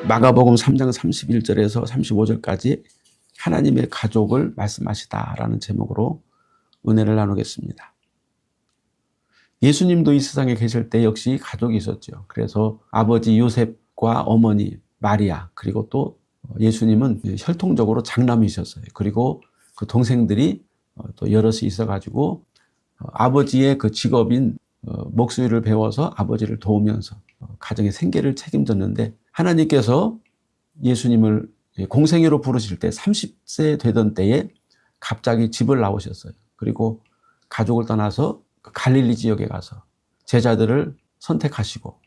마가복음 3장 31절에서 35절까지 하나님의 가족을 말씀하시다라는 제목으로 은혜를 나누겠습니다. 예수님도 이 세상에 계실 때 역시 가족이 있었죠. 그래서 아버지 요셉과 어머니 마리아, 그리고 또 예수님은 혈통적으로 장남이셨어요. 그리고 그 동생들이 또 여럿이 있어가지고 아버지의 그 직업인 목수일을 배워서 아버지를 도우면서 가정의 생계를 책임졌는데, 하나님께서 예수님을 공생애로 부르실 때 30세 되던 때에 갑자기 집을 나오셨어요. 그리고 가족을 떠나서 갈릴리 지역에 가서 제자들을 선택하시고,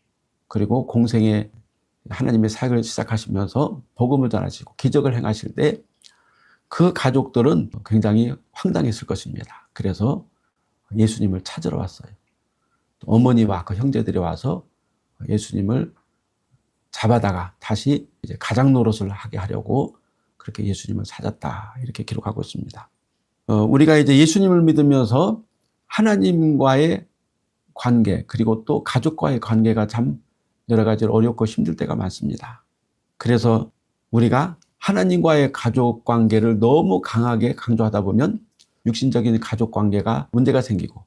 그리고 공생애 하나님의 사역을 시작하시면서 복음을 전하시고 기적을 행하실 때 그 가족들은 굉장히 황당했을 것입니다. 그래서 예수님을 찾으러 왔어요. 어머니와 그 형제들이 와서 예수님을 잡아다가 다시 이제 가장 노릇을 하게 하려고 그렇게 예수님을 찾았다, 이렇게 기록하고 있습니다. 우리가 이제 예수님을 믿으면서 하나님과의 관계, 그리고 또 가족과의 관계가 참 여러 가지로 어렵고 힘들 때가 많습니다. 그래서 우리가 하나님과의 가족 관계를 너무 강하게 강조하다 보면 육신적인 가족 관계가 문제가 생기고,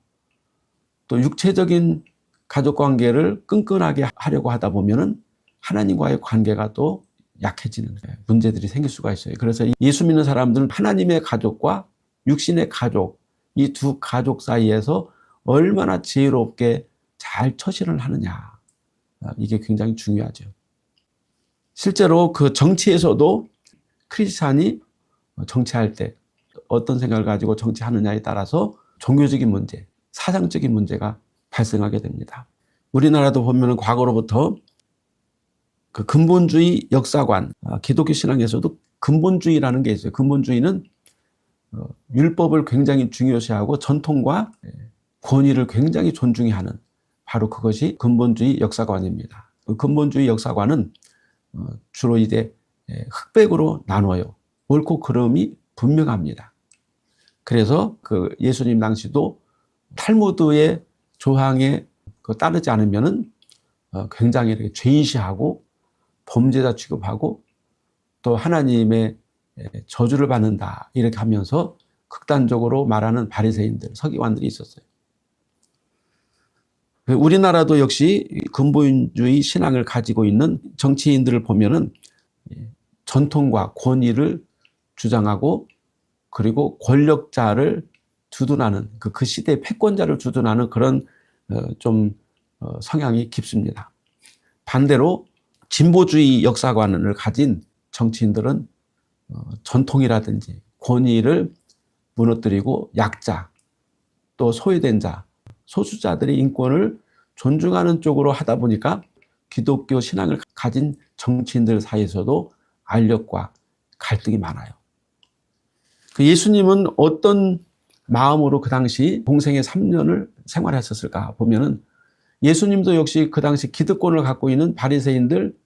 또 육체적인 가족 관계를 끈끈하게 하려고 하다 보면은 하나님과의 관계가 또 약해지는 문제들이 생길 수가 있어요. 그래서 예수 믿는 사람들은 하나님의 가족과 육신의 가족, 이 두 가족 사이에서 얼마나 지혜롭게 잘 처신을 하느냐, 이게 굉장히 중요하죠. 실제로 그 정치에서도 크리스찬이 정치할 때 어떤 생각을 가지고 정치하느냐에 따라서 종교적인 문제, 사상적인 문제가 발생하게 됩니다. 우리나라도 보면 과거로부터 그 근본주의 역사관, 기독교 신앙에서도 근본주의라는 게 있어요. 근본주의는 율법을 굉장히 중요시하고 전통과 권위를 굉장히 존중히 하는, 바로 그것이 근본주의 역사관입니다. 그 근본주의 역사관은 주로 이제 흑백으로 나눠요. 옳고 그름이 분명합니다. 그래서 그 예수님 당시도 탈무드의 조항에 따르지 않으면은 굉장히 이렇게 죄인시하고 범죄자 취급하고 또 하나님의 저주를 받는다, 이렇게 하면서 극단적으로 말하는 바리새인들, 서기관들이 있었어요. 우리나라도 역시 근본주의 신앙을 가지고 있는 정치인들을 보면은 전통과 권위를 주장하고, 그리고 권력자를 주둔하는 그 시대의 패권자를 주둔하는 그런 좀 성향이 깊습니다. 반대로 진보주의 역사관을 가진 정치인들은 전통이라든지 권위를 무너뜨리고 약자, 또 소외된 자, 소수자들의 인권을 존중하는 쪽으로 하다 보니까 기독교 신앙을 가진 정치인들 사이에서도 알력과 갈등이 많아요. 그 예수님은 어떤 마음으로 그 당시 공생애 3년을 생활했었을까 보면은, 예수님도 역시 그 당시 기득권을 갖고 있는 바리새인들,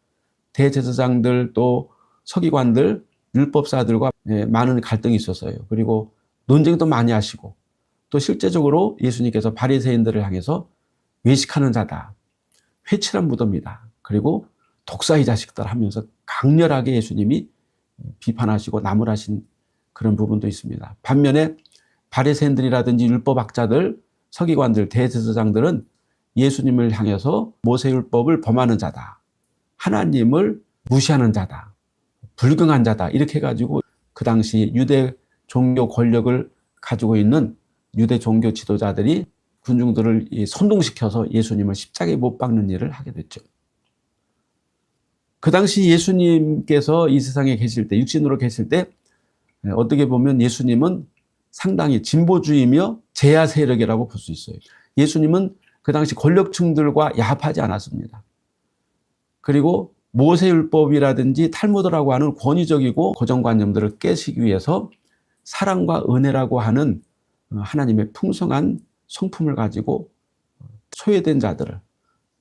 대제사장들, 또 서기관들, 율법사들과 많은 갈등이 있었어요. 그리고 논쟁도 많이 하시고, 또 실제적으로 예수님께서 바리새인들을 향해서 외식하는 자다, 회칠한 무덤이다, 그리고 독사의 자식들 하면서 강렬하게 예수님이 비판하시고 나무라신 그런 부분도 있습니다. 반면에 바리새인들이라든지 율법학자들, 서기관들, 대제사장들은 예수님을 향해서 모세율법을 범하는 자다, 하나님을 무시하는 자다, 불경한 자다, 이렇게 해가지고 그 당시 유대 종교 권력을 가지고 있는 유대 종교 지도자들이 군중들을 선동시켜서 예수님을 십자가에 못 박는 일을 하게 됐죠. 그 당시 예수님께서 이 세상에 계실 때, 육신으로 계실 때 어떻게 보면 예수님은 상당히 진보주의며 제야 세력이라고 볼 수 있어요. 예수님은 그 당시 권력층들과 야합하지 않았습니다. 그리고 모세율법이라든지 탈무드라고 하는 권위적이고 고정관념들을 깨시기 위해서 사랑과 은혜라고 하는 하나님의 풍성한 성품을 가지고 소외된 자들을,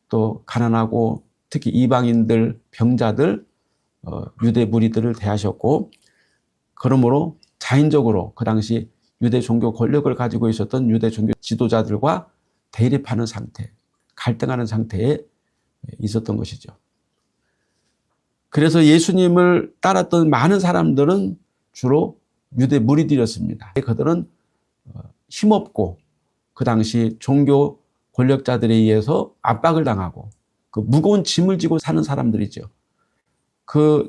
또 가난하고 특히 이방인들, 병자들, 유대 무리들을 대하셨고, 그러므로 자인적으로 그 당시 유대 종교 권력을 가지고 있었던 유대 종교 지도자들과 대립하는 상태, 갈등하는 상태에 있었던 것이죠. 그래서 예수님을 따랐던 많은 사람들은 주로 유대 무리들이었습니다. 그들은 힘없고 그 당시 종교 권력자들에 의해서 압박을 당하고 그 무거운 짐을 지고 사는 사람들이죠. 그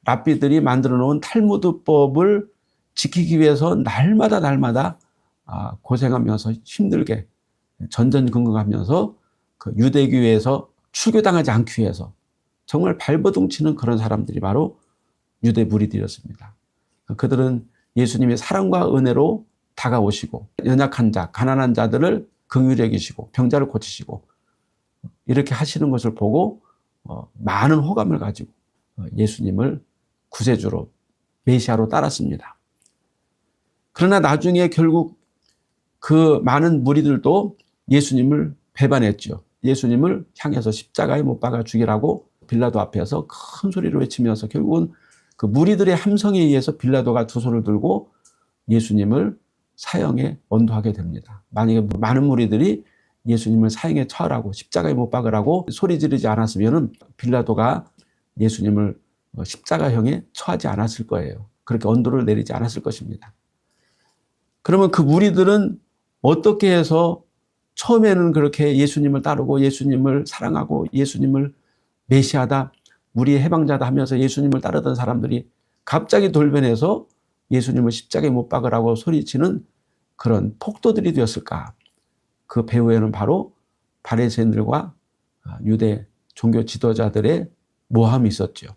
랍비들이 만들어 놓은 탈무드법을 지키기 위해서 날마다 고생하면서 힘들게 전전긍긍하면서 그 유대교회에서 출교당하지 않기 위해서 정말 발버둥 치는 그런 사람들이 바로 유대 무리들이었습니다. 그들은 예수님의 사랑과 은혜로 다가오시고 연약한 자, 가난한 자들을 긍휼히 여기시고 병자를 고치시고 이렇게 하시는 것을 보고 많은 호감을 가지고 예수님을 구세주로 메시아로 따랐습니다. 그러나 나중에 결국 그 많은 무리들도 예수님을 배반했죠. 예수님을 향해서 십자가에 못 박아 죽이라고 빌라도 앞에서 큰 소리로 외치면서 결국은 그 무리들의 함성에 의해서 빌라도가 두 손을 들고 예수님을 사형에 언도하게 됩니다. 만약에 많은 무리들이 예수님을 사형에 처하라고 십자가에 못 박으라고 소리 지르지 않았으면 빌라도가 예수님을 십자가형에 처하지 않았을 거예요. 그렇게 언도를 내리지 않았을 것입니다. 그러면 그 무리들은 어떻게 해서 처음에는 그렇게 예수님을 따르고 예수님을 사랑하고 예수님을 메시아다, 우리의 해방자다 하면서 예수님을 따르던 사람들이 갑자기 돌변해서 예수님을 십자가에 못 박으라고 소리치는 그런 폭도들이 되었을까? 그 배후에는 바로 바리새인들과 유대 종교 지도자들의 모함이 있었죠.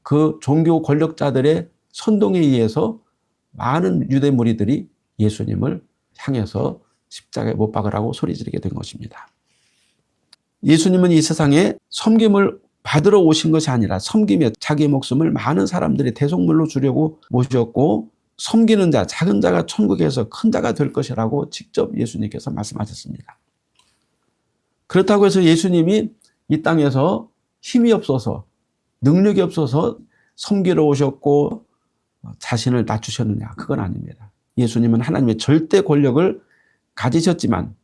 그 종교 권력자들의 선동에 의해서 많은 유대 무리들이 예수님을 향해서 십자가에 못 박으라고 소리 지르게 된 것입니다. 예수님은 이 세상에 섬김을 받으러 오신 것이 아니라 섬김에 자기 목숨을 많은 사람들이 대속물로 주려고 모셨고 섬기는 자, 작은 자가 천국에서 큰 자가 될 것이라고 직접 예수님께서 말씀하셨습니다. 그렇다고 해서 예수님이 이 땅에서 힘이 없어서 능력이 없어서 섬기러 오셨고 자신을 낮추셨느냐? 그건 아닙니다. 예수님은 하나님의 절대 권력을 가지셨지만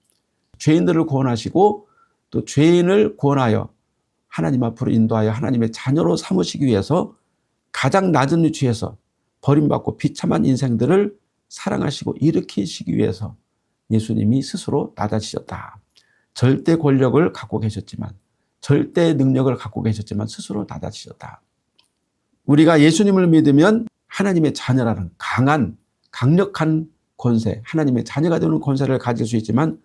죄인들을 구원하시고 또 죄인을 구원하여 하나님 앞으로 인도하여 하나님의 자녀로 삼으시기 위해서 가장 낮은 위치에서 버림받고 비참한 인생들을 사랑하시고 일으키시기 위해서 예수님이 스스로 낮아지셨다. 절대 권력을 갖고 계셨지만 절대 능력을 갖고 계셨지만 스스로 낮아지셨다. 우리가 예수님을 믿으면 하나님의 자녀라는 강력한 권세, 하나님의 자녀가 되는 권세를 가질 수 있지만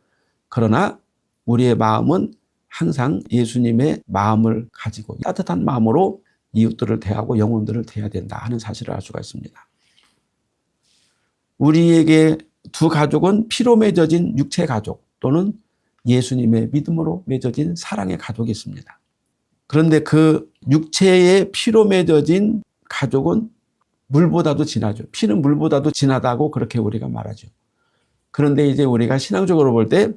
그러나 우리의 마음은 항상 예수님의 마음을 가지고 따뜻한 마음으로 이웃들을 대하고 영혼들을 대해야 된다 하는 사실을 알 수가 있습니다. 우리에게 두 가족은 피로 맺어진 육체 가족 또는 예수님의 믿음으로 맺어진 사랑의 가족이 있습니다. 그런데 그 육체의 피로 맺어진 가족은 물보다도 진하죠. 피는 물보다도 진하다고 그렇게 우리가 말하죠. 그런데 이제 우리가 신앙적으로 볼 때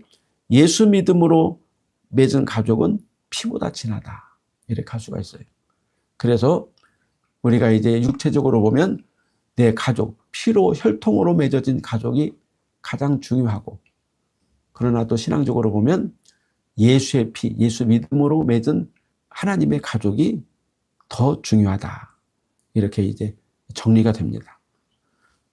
예수 믿음으로 맺은 가족은 피보다 진하다. 이렇게 할 수가 있어요. 그래서 우리가 이제 육체적으로 보면 내 가족, 피로 혈통으로 맺어진 가족이 가장 중요하고 그러나 또 신앙적으로 보면 예수의 피, 예수 믿음으로 맺은 하나님의 가족이 더 중요하다. 이렇게 이제 정리가 됩니다.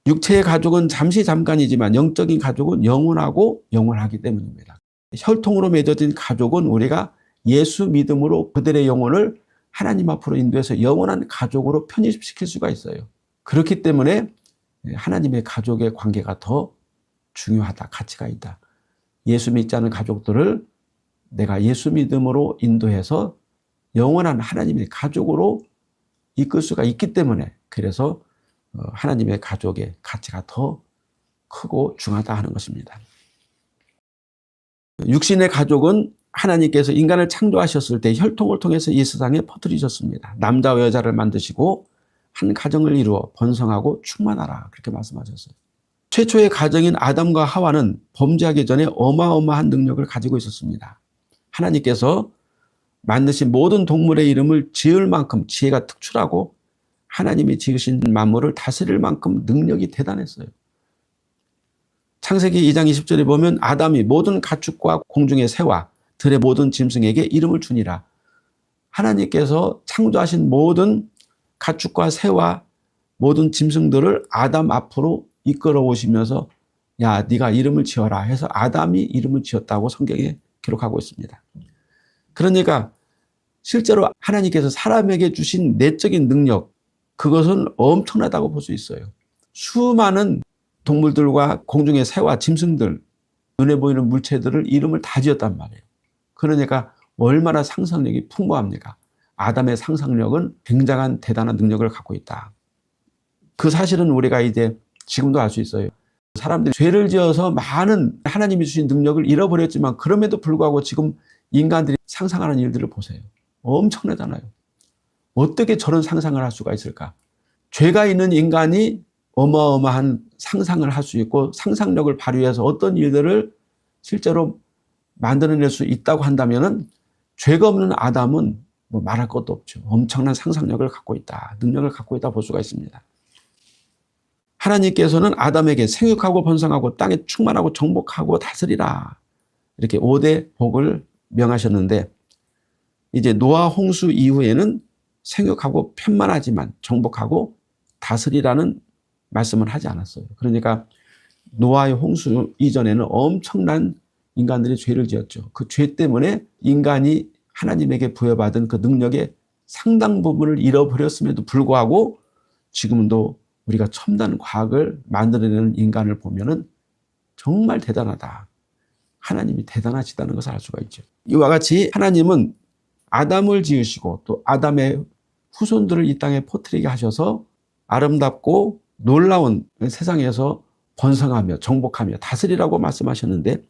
육체의 가족은 잠시 잠깐이지만 영적인 가족은 영원하고 영원하기 때문입니다. 혈통으로 맺어진 가족은 우리가 예수 믿음으로 그들의 영혼을 하나님 앞으로 인도해서 영원한 가족으로 편입시킬 수가 있어요. 그렇기 때문에 하나님의 가족의 관계가 더 중요하다. 가치가 있다. 예수 믿지 않은 가족들을 내가 예수 믿음으로 인도해서 영원한 하나님의 가족으로 이끌 수가 있기 때문에 그래서 하나님의 가족의 가치가 더 크고 중하다 하는 것입니다. 육신의 가족은 하나님께서 인간을 창조하셨을 때 혈통을 통해서 이 세상에 퍼뜨리셨습니다. 남자와 여자를 만드시고 한 가정을 이루어 번성하고 충만하라 그렇게 말씀하셨어요. 최초의 가정인 아담과 하와는 범죄하기 전에 어마어마한 능력을 가지고 있었습니다. 하나님께서 만드신 모든 동물의 이름을 지을 만큼 지혜가 특출하고 하나님이 지으신 만물을 다스릴 만큼 능력이 대단했어요. 창세기 2장 20절에 보면 아담이 모든 가축과 공중의 새와 들의 모든 짐승에게 이름을 주니라. 하나님께서 창조하신 모든 가축과 새와 모든 짐승들을 아담 앞으로 이끌어 오시면서 야, 네가 이름을 지어라 해서 아담이 이름을 지었다고 성경에 기록하고 있습니다. 그러니까 실제로 하나님께서 사람에게 주신 내적인 능력, 그것은 엄청나다고 볼 수 있어요. 수많은 동물들과 공중의 새와 짐승들, 눈에 보이는 물체들을 이름을 다 지었단 말이에요. 그러니까 얼마나 상상력이 풍부합니까? 아담의 상상력은 굉장한 대단한 능력을 갖고 있다. 그 사실은 우리가 이제 지금도 알 수 있어요. 사람들이 죄를 지어서 많은 하나님이 주신 능력을 잃어버렸지만 그럼에도 불구하고 지금 인간들이 상상하는 일들을 보세요. 엄청나잖아요. 어떻게 저런 상상을 할 수가 있을까? 죄가 있는 인간이 어마어마한 상상을 할 수 있고 상상력을 발휘해서 어떤 일들을 실제로 만들어낼 수 있다고 한다면 죄가 없는 아담은 뭐 말할 것도 없죠. 엄청난 상상력을 갖고 있다. 능력을 갖고 있다 볼 수가 있습니다. 하나님께서는 아담에게 생육하고 번성하고 땅에 충만하고 정복하고 다스리라. 이렇게 5대 복을 명하셨는데 이제 노아 홍수 이후에는 생육하고 편만하지만 정복하고 다스리라는 말씀을 하지 않았어요. 그러니까 노아의 홍수 이전에는 엄청난 인간들이 죄를 지었죠. 그 죄 때문에 인간이 하나님에게 부여받은 그 능력의 상당 부분을 잃어버렸음에도 불구하고 지금도 우리가 첨단 과학을 만들어내는 인간을 보면은 정말 대단하다. 하나님이 대단하시다는 것을 알 수가 있죠. 이와 같이 하나님은 아담을 지으시고 또 아담의 후손들을 이 땅에 퍼뜨리게 하셔서 아름답고 놀라운 세상에서 번성하며 정복하며 다스리라고 말씀하셨는데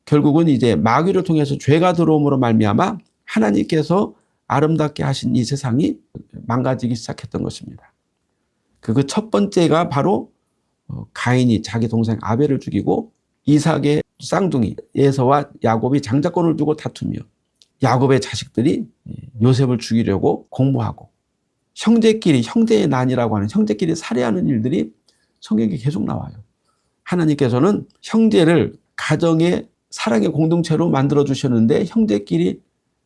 결국은 이제 마귀를 통해서 죄가 들어옴으로 말미암아 하나님께서 아름답게 하신 이 세상이 망가지기 시작했던 것입니다. 그 첫 번째가 바로 가인이 자기 동생 아벨을 죽이고 이삭의 쌍둥이 에서와 야곱이 장자권을 두고 다투며 야곱의 자식들이 요셉을 죽이려고 공모하고 형제끼리 형제의 난이라고 하는 형제끼리 살해하는 일들이 성경에 계속 나와요. 하나님께서는 형제를 가정의 사랑의 공동체로 만들어 주셨는데 형제끼리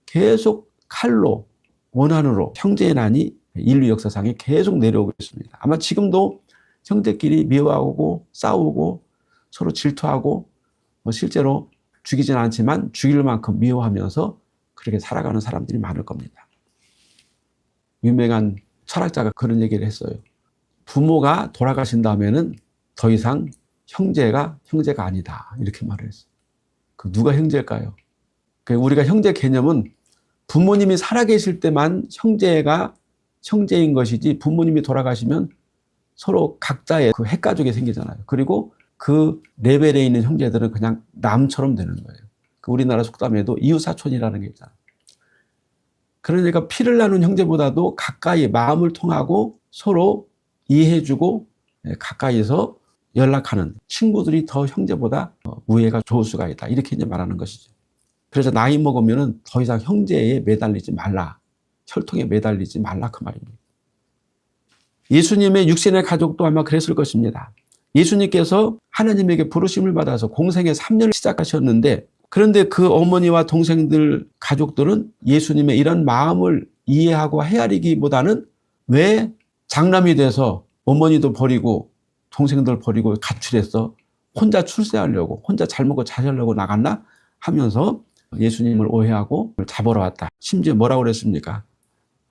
계속 칼로 원한으로 형제의 난이 인류 역사상에 계속 내려오고 있습니다. 아마 지금도 형제끼리 미워하고 싸우고 서로 질투하고 실제로 죽이진 않지만 죽일 만큼 미워하면서 그렇게 살아가는 사람들이 많을 겁니다. 유명한 철학자가 그런 얘기를 했어요. 부모가 돌아가신 다음에는 더 이상 형제가 아니다. 이렇게 말을 했어요. 그 누가 형제일까요? 우리가 형제 개념은 부모님이 살아계실 때만 형제가 형제인 것이지 부모님이 돌아가시면 서로 각자의 그 핵가족이 생기잖아요. 그리고 그 레벨에 있는 형제들은 그냥 남처럼 되는 거예요. 우리나라 속담에도 이웃사촌이라는 게 있잖아요. 그러니까 피를 나눈 형제보다도 가까이 마음을 통하고 서로 이해해주고 가까이서 연락하는 친구들이 더 형제보다 우애가 좋을 수가 있다. 이렇게 이제 말하는 것이죠. 그래서 나이 먹으면 더 이상 형제에 매달리지 말라. 혈통에 매달리지 말라 그 말입니다. 예수님의 육신의 가족도 아마 그랬을 것입니다. 예수님께서 하나님에게 부르심을 받아서 공생의 3년을 시작하셨는데 그런데 그 어머니와 동생들 가족들은 예수님의 이런 마음을 이해하고 헤아리기보다는 왜 장남이 돼서 어머니도 버리고 동생들 버리고 가출해서 혼자 출세하려고 혼자 잘 먹고 잘 살려고 나갔나 하면서 예수님을 오해하고 잡으러 왔다. 심지어 뭐라고 그랬습니까?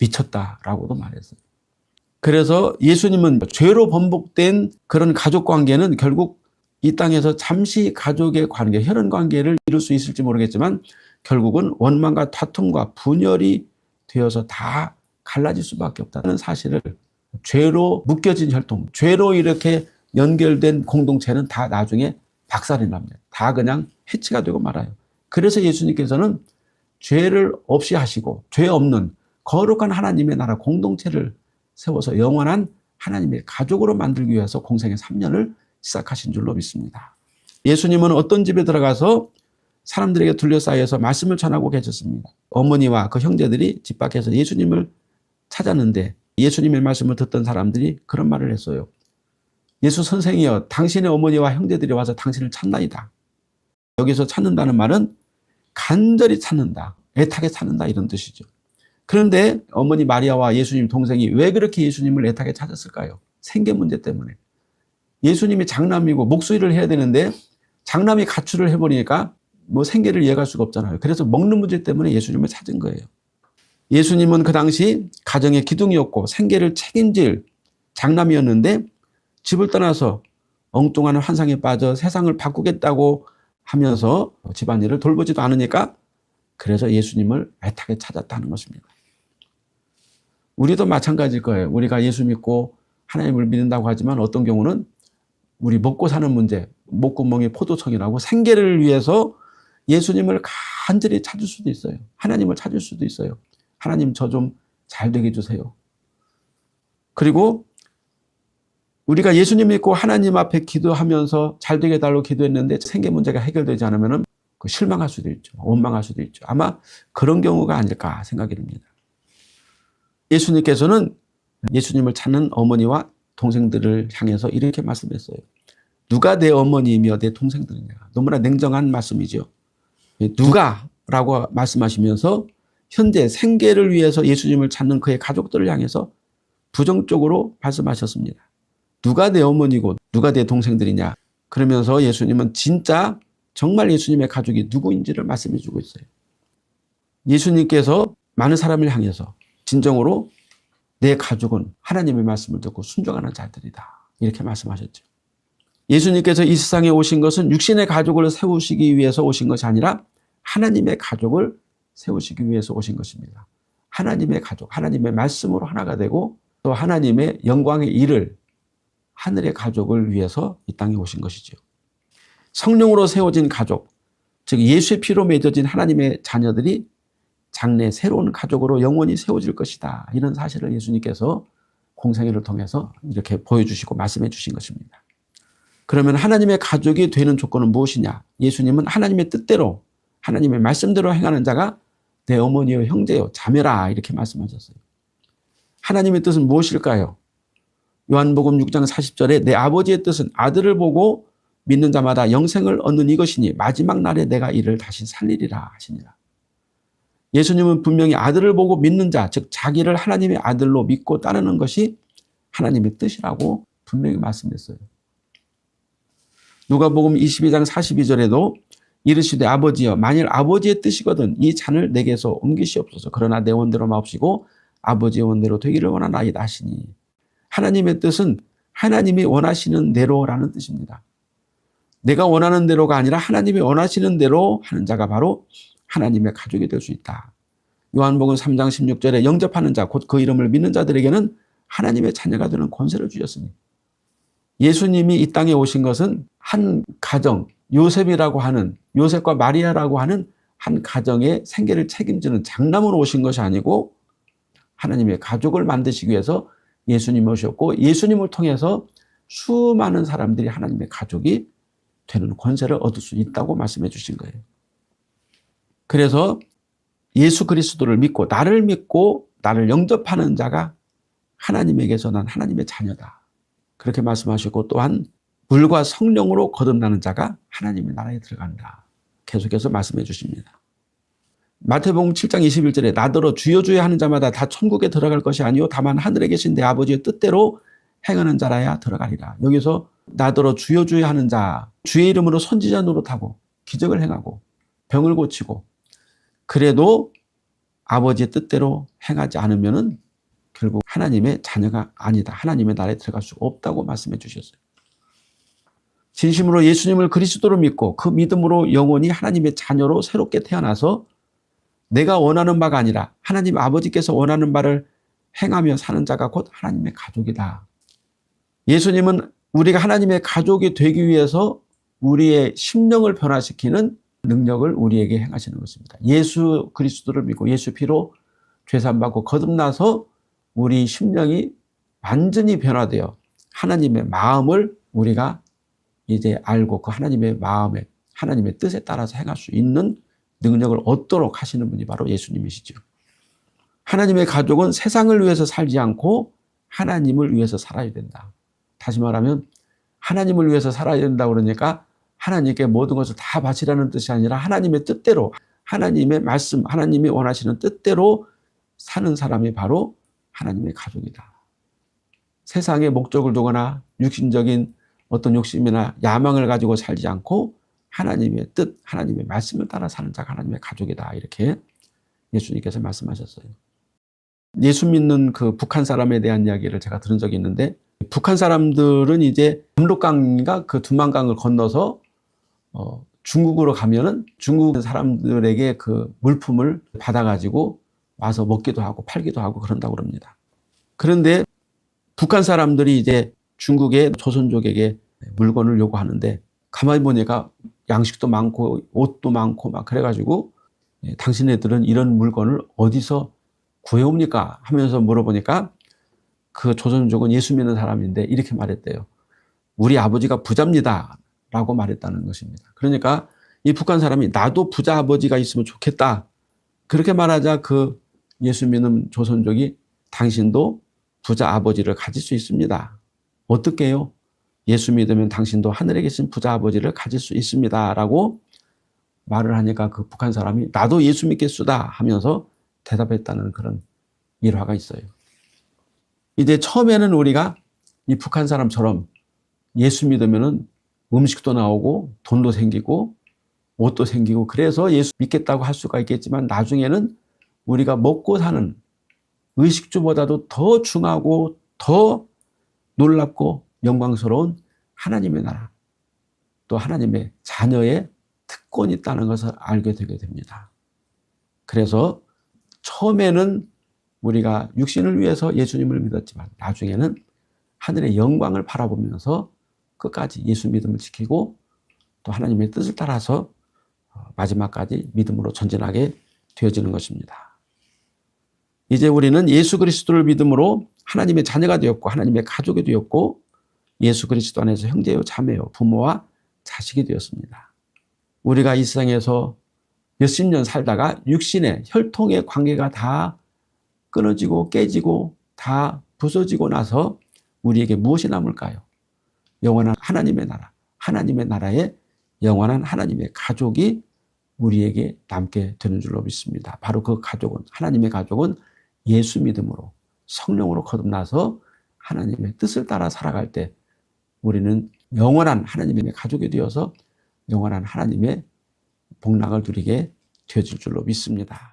미쳤다라고도 말했어요. 그래서 예수님은 죄로 번복된 그런 가족 관계는 결국 이 땅에서 잠시 가족의 관계, 혈연 관계를 이룰 수 있을지 모르겠지만 결국은 원망과 다툼과 분열이 되어서 다 갈라질 수밖에 없다는 사실을 죄로 묶여진 혈통, 죄로 이렇게 연결된 공동체는 다 나중에 박살이 납니다. 다 그냥 해치가 되고 말아요. 그래서 예수님께서는 죄를 없이 하시고 죄 없는 거룩한 하나님의 나라 공동체를 세워서 영원한 하나님의 가족으로 만들기 위해서 공생의 3년을 시작하신 줄로 믿습니다. 예수님은 어떤 집에 들어가서 사람들에게 둘러싸여서 말씀을 전하고 계셨습니다. 어머니와 그 형제들이 집 밖에서 예수님을 찾았는데 예수님의 말씀을 듣던 사람들이 그런 말을 했어요. 예수 선생이여, 당신의 어머니와 형제들이 와서 당신을 찾나이다. 여기서 찾는다는 말은 간절히 찾는다, 애타게 찾는다 이런 뜻이죠. 그런데 어머니 마리아와 예수님 동생이 왜 그렇게 예수님을 애타게 찾았을까요? 생계 문제 때문에. 예수님이 장남이고 목소리를 해야 되는데 장남이 가출을 해버리니까 뭐 생계를 이어갈 수가 없잖아요. 그래서 먹는 문제 때문에 예수님을 찾은 거예요. 예수님은 그 당시 가정의 기둥이었고 생계를 책임질 장남이었는데 집을 떠나서 엉뚱한 환상에 빠져 세상을 바꾸겠다고 하면서 집안일을 돌보지도 않으니까 그래서 예수님을 애타게 찾았다는 것입니다. 우리도 마찬가지일 거예요. 우리가 예수 믿고 하나님을 믿는다고 하지만 어떤 경우는 우리 먹고 사는 문제, 목구멍이 포도청이라고 생계를 위해서 예수님을 간절히 찾을 수도 있어요. 하나님을 찾을 수도 있어요. 하나님 저 좀 잘 되게 해주세요. 그리고 우리가 예수님 믿고 하나님 앞에 기도하면서 잘 되게 해달라고 기도했는데 생계 문제가 해결되지 않으면 실망할 수도 있죠. 원망할 수도 있죠. 아마 그런 경우가 아닐까 생각이 듭니다. 예수님께서는 예수님을 찾는 어머니와 동생들을 향해서 이렇게 말씀했어요. 누가 내 어머니이며 내 동생들이냐. 너무나 냉정한 말씀이죠. 누가라고 말씀하시면서 현재 생계를 위해서 예수님을 찾는 그의 가족들을 향해서 부정적으로 말씀하셨습니다. 누가 내 어머니고 누가 내 동생들이냐. 그러면서 예수님은 진짜 정말 예수님의 가족이 누구인지를 말씀해 주고 있어요. 예수님께서 많은 사람을 향해서 진정으로 내 가족은 하나님의 말씀을 듣고 순종하는 자들이다. 이렇게 말씀하셨죠. 예수님께서 이 세상에 오신 것은 육신의 가족을 세우시기 위해서 오신 것이 아니라 하나님의 가족을 세우시기 위해서 오신 것입니다. 하나님의 가족, 하나님의 말씀으로 하나가 되고 또 하나님의 영광의 일을 하늘의 가족을 위해서 이 땅에 오신 것이죠. 성령으로 세워진 가족, 즉 예수의 피로 맺어진 하나님의 자녀들이 장래 새로운 가족으로 영원히 세워질 것이다. 이런 사실을 예수님께서 공생애를 통해서 이렇게 보여주시고 말씀해 주신 것입니다. 그러면 하나님의 가족이 되는 조건은 무엇이냐? 예수님은 하나님의 뜻대로 하나님의 말씀대로 행하는 자가 내 어머니요 형제요 자매라 이렇게 말씀하셨어요. 하나님의 뜻은 무엇일까요? 요한복음 6장 40절에 내 아버지의 뜻은 아들을 보고 믿는 자마다 영생을 얻는 이것이니 마지막 날에 내가 이를 다시 살리리라 하시니라. 예수님은 분명히 아들을 보고 믿는 자, 즉 자기를 하나님의 아들로 믿고 따르는 것이 하나님의 뜻이라고 분명히 말씀했어요. 누가복음 22장 42절에도 이르시되 아버지여 만일 아버지의 뜻이거든 이 잔을 내게서 옮기시옵소서. 그러나 내 원대로 마옵시고 아버지의 원대로 되기를 원하나이다 하시니 하나님의 뜻은 하나님이 원하시는 대로라는 뜻입니다. 내가 원하는 대로가 아니라 하나님이 원하시는 대로 하는 자가 바로 하나님의 가족이 될 수 있다. 요한복음 3장 16절에 영접하는 자, 곧 그 이름을 믿는 자들에게는 하나님의 자녀가 되는 권세를 주셨으니 예수님이 이 땅에 오신 것은 한 가정, 요셉이라고 하는 요셉과 마리아라고 하는 한 가정의 생계를 책임지는 장남으로 오신 것이 아니고 하나님의 가족을 만드시기 위해서 예수님이 오셨고 예수님을 통해서 수많은 사람들이 하나님의 가족이 되는 권세를 얻을 수 있다고 말씀해 주신 거예요. 그래서 예수 그리스도를 믿고 나를 영접하는 자가 하나님에게서 난 하나님의 자녀다. 그렇게 말씀하시고 또한 물과 성령으로 거듭나는 자가 하나님의 나라에 들어간다. 계속해서 말씀해 주십니다. 마태복음 7장 21절에 나더러 주여 주여 하는 자마다 다 천국에 들어갈 것이 아니요 다만 하늘에 계신 내 아버지의 뜻대로 행하는 자라야 들어가리라. 여기서 나더러 주여 주여 하는 자, 주의 이름으로 선지자 노릇하고 기적을 행하고 병을 고치고 그래도 아버지의 뜻대로 행하지 않으면은 결국 하나님의 자녀가 아니다. 하나님의 나라에 들어갈 수 없다고 말씀해 주셨어요. 진심으로 예수님을 그리스도로 믿고 그 믿음으로 영원히 하나님의 자녀로 새롭게 태어나서 내가 원하는 바가 아니라 하나님 아버지께서 원하는 바를 행하며 사는 자가 곧 하나님의 가족이다. 예수님은 우리가 하나님의 가족이 되기 위해서 우리의 심령을 변화시키는 능력을 우리에게 행하시는 것입니다. 예수 그리스도를 믿고 예수 피로 죄사함받고 거듭나서 우리 심령이 완전히 변화되어 하나님의 마음을 우리가 이제 알고 그 하나님의 마음에 하나님의 뜻에 따라서 행할 수 있는 능력을 얻도록 하시는 분이 바로 예수님이시죠. 하나님의 가족은 세상을 위해서 살지 않고 하나님을 위해서 살아야 된다. 다시 말하면 하나님을 위해서 살아야 된다 그러니까 하나님께 모든 것을 다 바치라는 뜻이 아니라 하나님의 뜻대로 하나님의 말씀, 하나님이 원하시는 뜻대로 사는 사람이 바로 하나님의 가족이다. 세상에 목적을 두거나 육신적인 어떤 욕심이나 야망을 가지고 살지 않고 하나님의 뜻, 하나님의 말씀을 따라 사는 자가 하나님의 가족이다. 이렇게 예수님께서 말씀하셨어요. 예수 믿는 그 북한 사람에 대한 이야기를 제가 들은 적이 있는데, 북한 사람들은 이제 압록강인가 그 두만강을 건너서 중국으로 가면은 중국 사람들에게 그 물품을 받아가지고 와서 먹기도 하고 팔기도 하고 그런다고 그럽니다. 그런데 북한 사람들이 이제 중국의 조선족에게 물건을 요구하는데, 가만히 보니까 양식도 많고 옷도 많고 막 그래가지고 당신네들은 이런 물건을 어디서 구해옵니까? 하면서 물어보니까 그 조선족은 예수 믿는 사람인데 이렇게 말했대요. 우리 아버지가 부자입니다 라고 말했다는 것입니다. 그러니까 이 북한 사람이 나도 부자 아버지가 있으면 좋겠다 그렇게 말하자 그 예수 믿는 조선족이 당신도 부자 아버지를 가질 수 있습니다. 어떻게 해요? 예수 믿으면 당신도 하늘에 계신 부자 아버지를 가질 수 있습니다 라고 말을 하니까 그 북한 사람이 나도 예수 믿겠수다 하면서 대답했다는 그런 일화가 있어요. 이제 처음에는 우리가 이 북한 사람처럼 예수 믿으면은 음식도 나오고 돈도 생기고 옷도 생기고 그래서 예수 믿겠다고 할 수가 있겠지만, 나중에는 우리가 먹고 사는 의식주보다도 더 중하고 더 놀랍고 영광스러운 하나님의 나라, 또 하나님의 자녀의 특권이 있다는 것을 알게 되게 됩니다. 그래서 처음에는 우리가 육신을 위해서 예수님을 믿었지만 나중에는 하늘의 영광을 바라보면서 끝까지 예수 믿음을 지키고 또 하나님의 뜻을 따라서 마지막까지 믿음으로 전진하게 되어지는 것입니다. 이제 우리는 예수 그리스도를 믿음으로 하나님의 자녀가 되었고 하나님의 가족이 되었고 예수 그리스도 안에서 형제요 자매요 부모와 자식이 되었습니다. 우리가 이 세상에서 몇십 년 살다가 육신의 혈통의 관계가 다 끊어지고 깨지고 다 부서지고 나서 우리에게 무엇이 남을까요? 영원한 하나님의 나라, 하나님의 나라에 영원한 하나님의 가족이 우리에게 남게 되는 줄로 믿습니다. 바로 그 가족은, 하나님의 가족은 예수 믿음으로 성령으로 거듭나서 하나님의 뜻을 따라 살아갈 때 우리는 영원한 하나님의 가족이 되어서 영원한 하나님의 복락을 누리게 되어질 줄로 믿습니다.